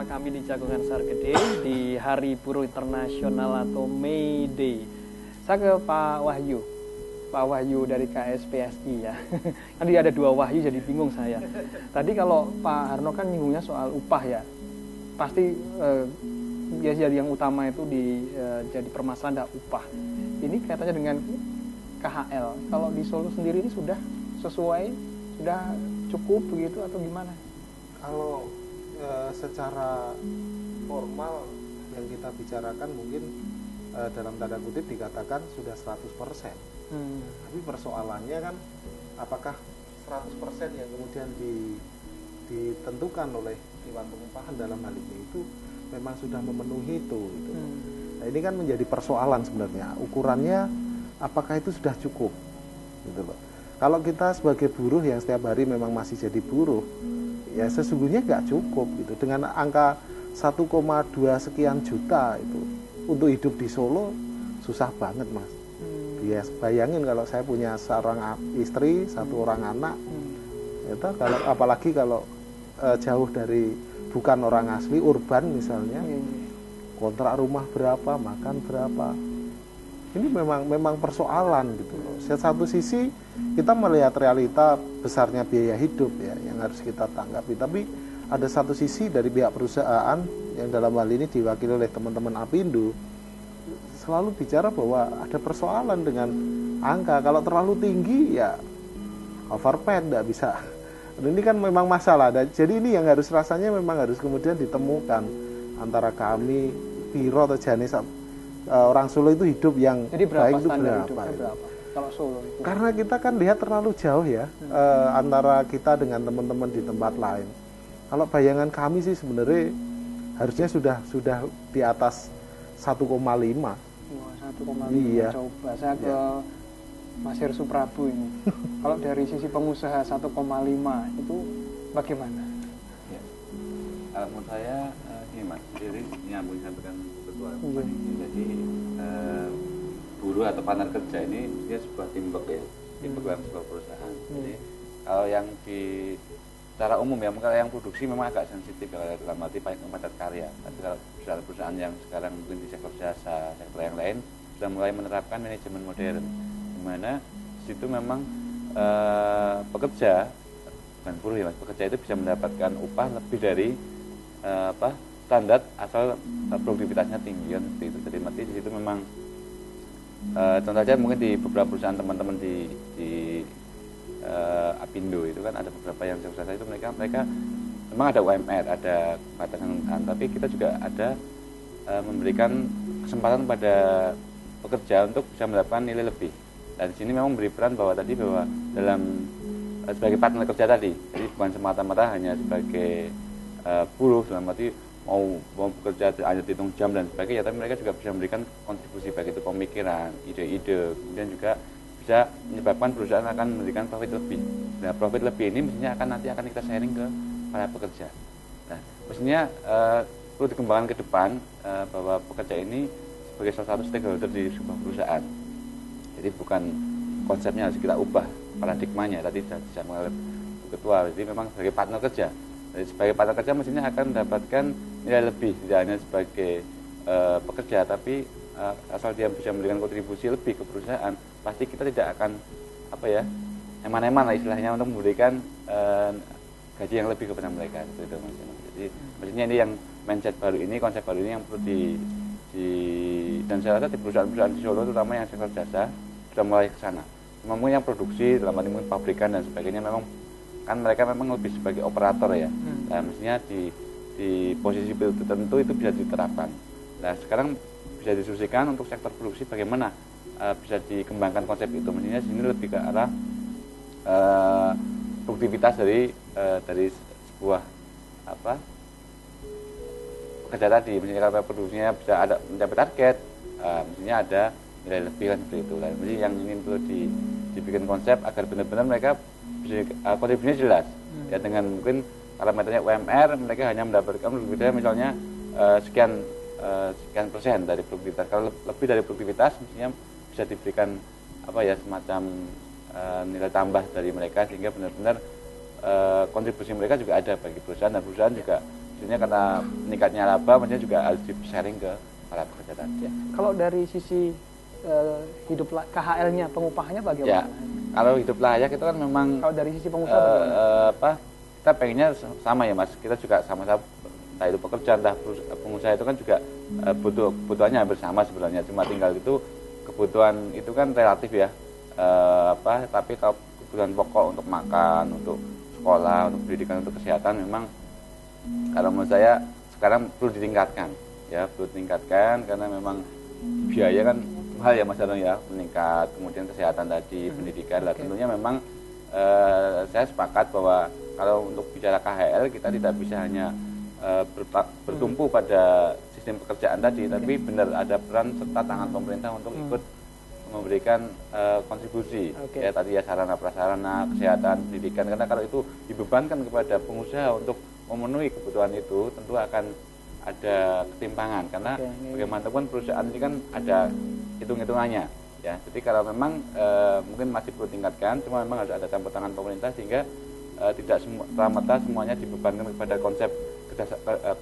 bersama kami di Jagongan Sargede di Hari Buruh Internasional atau May Day. Saya ke Pak Wahyu. Pak Wahyu dari KSPSI ya. Tadi ada dua Wahyu jadi bingung saya. Tadi kalau Pak Harno kan nyinggungnya soal upah ya. Pasti ya jadi yang utama itu jadi permasalahan ada upah. Ini kaitannya dengan KHL. Kalau di Solo sendiri ini sudah sesuai, sudah cukup begitu atau gimana? Kalau secara formal yang kita bicarakan mungkin dalam tanda kutip dikatakan sudah 100%. Tapi persoalannya kan apakah 100% yang kemudian ditentukan oleh Dewan Pengupahan dalam hal ini itu memang sudah memenuhi itu gitu. Nah, ini kan menjadi persoalan sebenarnya. Ukurannya apakah itu sudah cukup gitu loh. Kalau kita sebagai buruh yang setiap hari memang masih jadi buruh, ya sesungguhnya nggak cukup gitu. Dengan angka 1,2 sekian juta itu untuk hidup di Solo susah banget mas. Ya bayangin kalau saya punya seorang istri, satu orang anak, itu kalau apalagi kalau jauh dari bukan orang asli urban misalnya, kontrak rumah berapa, makan berapa. Ini memang persoalan gitu loh. Satu sisi kita melihat realita besarnya biaya hidup ya yang harus kita tanggapi. Tapi ada satu sisi dari pihak perusahaan yang dalam hal ini diwakili oleh teman-teman Apindo selalu bicara bahwa ada persoalan dengan angka. Kalau terlalu tinggi ya overpaid, tidak bisa. Dan ini kan memang masalah. Jadi ini yang harus rasanya memang harus kemudian ditemukan antara kami, Piro atau Janis. Orang Solo itu hidup yang jadi baik itu berapa? Kalau Solo itu? Karena kita kan lihat terlalu jauh ya antara kita dengan teman-teman di tempat lain. Kalau bayangan kami sih sebenarnya harusnya sudah di atas 1,5. Wah, 1,5. Iya. Coba saya ke Mas Heru Suprabu ini. Kalau dari sisi pengusaha 1,5 itu bagaimana? Ya. Menurut saya ini mas, jadi nyambung sampaikan ketua ini. Jadi buruh atau partner kerja ini dia sebuah teamwork ya, teamwork dalam sebuah perusahaan. Jadi kalau yang secara umum ya, kalau yang produksi memang agak sensitif ya, dalam arti padat karya. Tapi kalau perusahaan yang sekarang mungkin di sektor jasa, sektor yang lain sudah mulai menerapkan manajemen modern, di mana situ memang pekerja bukan buruh ya mas, pekerja itu bisa mendapatkan upah lebih dari standar asal produktivitasnya tinggi kan seperti itu. Jadi mati di situ memang contoh saja mungkin di beberapa perusahaan teman-teman di Apindo itu kan ada beberapa yang usaha itu mereka memang ada UMR, ada batasan, tapi kita juga ada memberikan kesempatan pada pekerja untuk bisa mendapatkan nilai lebih. Dan di sini memang memberi peran bahwa dalam sebagai partner kerja tadi, jadi bukan semata-mata hanya sebagai buruh dalam arti mau bekerja hanya dihitung jam dan sebagainya, tapi mereka juga bisa memberikan kontribusi baik itu pemikiran, ide-ide, kemudian juga bisa menyebabkan perusahaan akan memberikan profit lebih. Nah, profit lebih ini mestinya nanti akan kita sharing ke para pekerja. Nah, mestinya perlu dikembangkan ke depan bahwa pekerja ini sebagai salah satu stakeholder di sebuah perusahaan. Jadi bukan konsepnya harus kita ubah paradigmanya, tadi sudah disampaikan oleh Bu Ketua. Jadi memang sebagai partner kerja. Jadi sebagai partner kerja mestinya akan mendapatkan nilai lebih, tidak hanya sebagai pekerja, tapi asal dia bisa memberikan kontribusi lebih ke perusahaan, pasti kita tidak akan eman-eman lah istilahnya untuk memberikan gaji yang lebih kepada mereka. Gitu, Mas. Jadi mestinya ini yang mindset baru ini, konsep baru ini yang perlu dan saya rasa di perusahaan-perusahaan di Solo terutama yang sektor jasa sudah mulai ke sana. Memang yang produksi dalam arti pabrikan dan sebagainya memang kan mereka memang lebih sebagai operator ya. Nah, mestinya di posisi tertentu itu bisa diterapkan. Nah, sekarang bisa diskusikan untuk sektor produksi bagaimana bisa dikembangkan konsep itu. Mestinya sini lebih ke arah produktivitas dari sebuah pekerja tadi. Mestinya kalau produksinya bisa ada mencapai target, mestinya ada nilai lebih kan seperti itu. Jadi yang ini perlu dibikin konsep agar benar-benar mereka bisa kontribusinya jelas. Ya dengan mungkin parameternya UMR mereka hanya mendapatkan produktivitas misalnya sekian persen dari produktivitas. Kalau lebih dari produktivitas mestinya bisa diberikan semacam nilai tambah dari mereka sehingga benar-benar kontribusi mereka juga ada bagi perusahaan, dan perusahaan juga maksudnya karena meningkatnya laba, maksudnya juga harus di sharing ke para pekerja tadi. Ya. Kalau dari sisi hidup KHL-nya, pengupahannya bagaimana? Ya, kalau hidup layak itu kan memang kalau dari sisi pengusaha bagaimana? Kita pengennya sama ya Mas, kita juga sama-sama, entah itu pekerja, entah pengusaha itu kan juga kebutuhannya hampir sama sebenarnya, cuma tinggal itu kebutuhan itu kan relatif ya, tapi kalau kebutuhan pokok untuk makan, untuk sekolah, untuk pendidikan, untuk kesehatan memang kalau menurut saya sekarang perlu ditingkatkan ya, perlu ditingkatkan karena memang biaya kan hal ya Mas Darno ya, meningkat, kemudian kesehatan tadi, pendidikan lah. Tentunya memang saya sepakat bahwa kalau untuk bicara KHL kita tidak bisa hanya bertumpu pada sistem pekerjaan tadi, tapi benar ada peran serta tangan pemerintah untuk ikut memberikan kontribusi ya tadi ya, sarana prasarana, kesehatan, pendidikan, karena kalau itu dibebankan kepada pengusaha untuk memenuhi kebutuhan itu tentu akan ada ketimpangan, karena bagaimanapun perusahaan ini kan ada hitung-hitungannya ya. Jadi kalau memang mungkin masih perlu tingkatkan, cuma memang harus ada campur tangan pemerintah sehingga tidak serta-merta semuanya dibebankan kepada konsep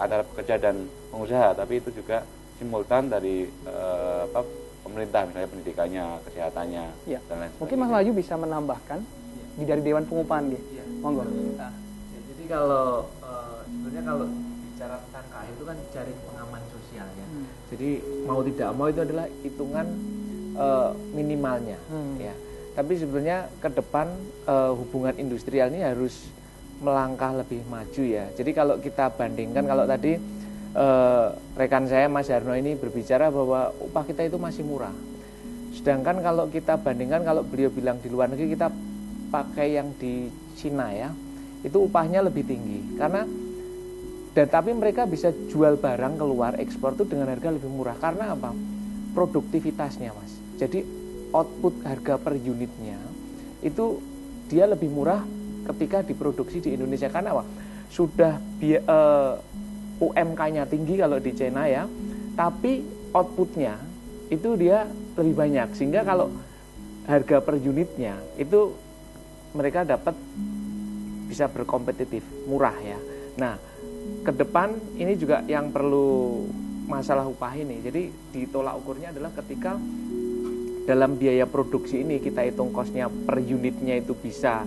antara pekerja dan pengusaha, tapi itu juga simultan dari pemerintah, misalnya pendidikannya, kesehatannya, ya. Dan lain sebagainya. Mungkin Mas Wahyu bisa menambahkan dari Dewan Pengupahan gitu. Ya. Monggo. Ya, jadi kalau sebenarnya kalau bicara tentang KHL itu kan jaring pengaman sosial ya. Jadi mau tidak mau itu adalah hitungan minimalnya ya. Tapi sebenarnya ke depan hubungan industrial ini harus melangkah lebih maju ya. Jadi kalau kita bandingkan, kalau tadi rekan saya Mas Harno ini berbicara bahwa upah kita itu masih murah. Sedangkan kalau kita bandingkan, kalau beliau bilang di luar negeri kita pakai yang di Cina ya, itu upahnya lebih tinggi. Karena tapi mereka bisa jual barang keluar ekspor itu dengan harga lebih murah. Karena apa? Produktivitasnya Mas. Jadi output harga per unitnya itu dia lebih murah ketika diproduksi di Indonesia. Karena apa? Sudah UMK-nya tinggi kalau di China ya, tapi outputnya itu dia lebih banyak, sehingga kalau harga per unitnya itu mereka dapat bisa berkompetitif, murah ya. Nah, ke depan ini juga yang perlu masalah upah ini. Jadi ditolak ukurnya adalah ketika dalam biaya produksi ini kita hitung kosnya per unitnya itu bisa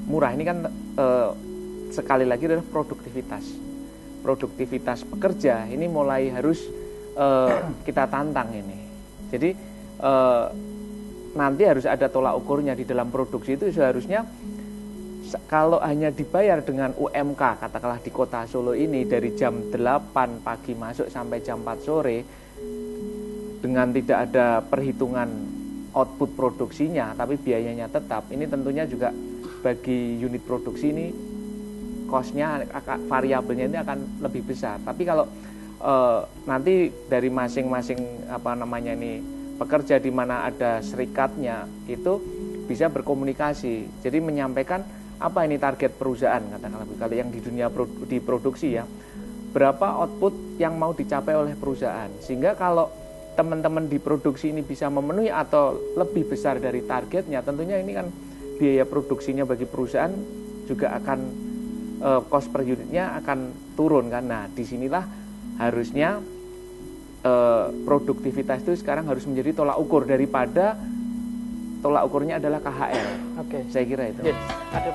murah. Ini kan sekali lagi adalah produktivitas pekerja ini mulai harus kita tantang ini. Jadi nanti harus ada tolak ukurnya di dalam produksi itu. Seharusnya kalau hanya dibayar dengan UMK, katakanlah di kota Solo ini dari jam 8 pagi masuk sampai jam 4 sore dengan tidak ada perhitungan output produksinya, tapi biayanya tetap, ini tentunya juga bagi unit produksi ini cost-nya, variabelnya ini akan lebih besar. Tapi kalau nanti dari masing-masing pekerja di mana ada serikatnya itu bisa berkomunikasi, jadi menyampaikan apa ini target perusahaan, katakanlah kalau yang di dunia diproduksi ya, berapa output yang mau dicapai oleh perusahaan, sehingga kalau teman-teman di produksi ini bisa memenuhi atau lebih besar dari targetnya, tentunya ini kan biaya produksinya bagi perusahaan juga akan cost per unitnya akan turun kan. Nah, disinilah harusnya produktivitas itu sekarang harus menjadi tolak ukur, daripada tolak ukurnya adalah KHL. Oke. Saya kira itu. Yes. Ada